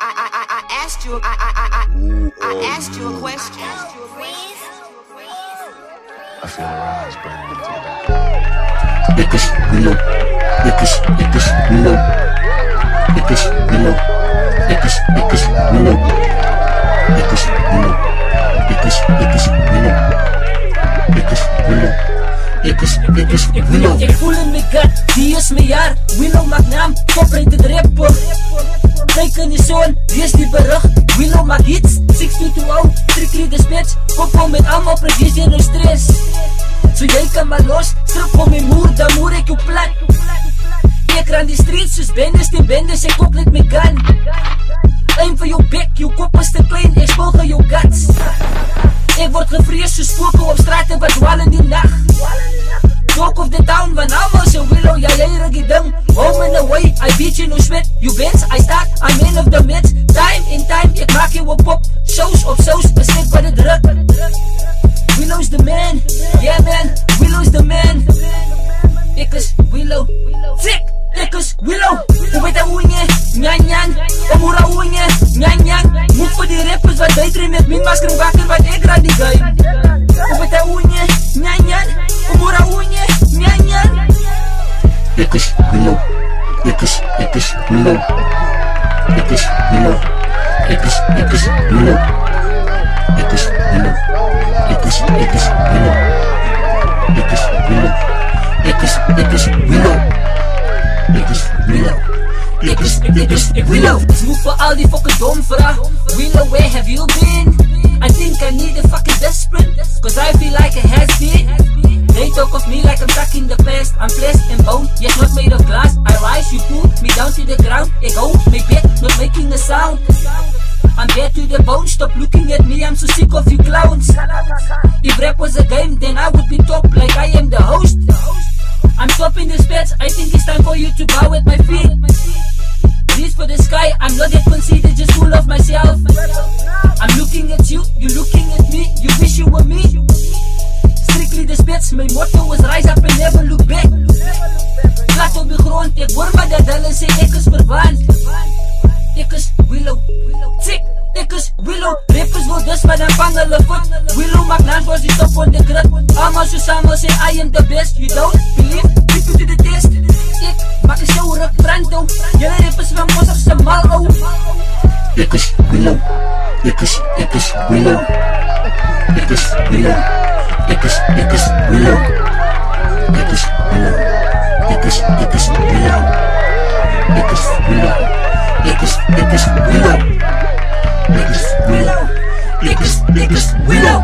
I asked you a question. I feel the rise burning into the back. Niggas reload. Niggas reload. Niggas reload. Niggas reload. Niggas reload. Niggas reload. Niggas reload. Niggas reload. Ik voel in mijn gut, die is mijn jaar. Willow maakt naam, corporate rapper. Kijk in die zon, die is die berucht. Willow maakt hits, 622, strictly de spits. Koppel met allemaal precies in een stress. Zo jij kan maar los, strip van mijn moer, dan moer ik je plat. Ik ran die streets, dus bendes, ik ook net mijn gun. Aim voor jou bek, jou kop is te klein, ik spulgen jou guts. Ik word gevreesd, so spoken op straten wat dwalen die nacht. Talk of the town, van allemaal zo willow, ja jij ruggie ding. Home and away, I beat you no sweat. You wins, I start, I'm man of the mid. Time in time, ik maak je op pop. Shows op shows, beslik bij de druk. Willow's the man, yeah man, Willow's the man. Ik is Willow, sick, ik is Willow. Hoe weet dat oenje, nyan, omhoera oenje, nyan. Moet voor die rappers wat beter met mijn masker en wakker wat ik raad die game. Hoe weet dat oenje, nyan, omhoera oenje, nyan. Ik is Willow. Ik is Willow. Ik is Willow. Ik is Willow. Ik is Willow. Ik is Willow. Ik is Willow. Ik is Willow. Ik is Willow. Ik is Willow. Smoek voor al die fucking dom vraag. Willow, where have you been? I think I need a fucking desperate, cause I feel like a has-been. They talk of me like I'm stuck in the past. I'm flesh and bone, yet not made of glass. I rise, you put me down to the ground. I go, my bed, not making a sound. I'm dead to the bone, stop looking at me, I'm so sick of you clowns. If rap was a game, then I would be top like I am the host. I'm stopping the spats, I think it's time for you to bow at my feet. Reach for the sky, I'm not that conceited, just full of myself. I'm looking at you, you looking at me, you wish you were me. Strictly the spats, my motto was rise up and never look back. Plat op de grond, ik hoor maar dat hulle sê ek is verwaand. Ek is Willow, sick, ek is Willow. Rappers wil dus maar dan vang hulle voet. Willow maak naam voor die top van de grid. Allemaal so samen sê I am the best. You don't believe, put you to the test. Ek maak een show ruk brand ou. Julle rappers van mossig se mal ou. Ik is Willow. Ik is Willow. Ik is Willow. Ik is Willow. Ik is Willow. Ik is Willow. Ik is Willow. Ik is Willow. Ik is Willow. Ik is Willow.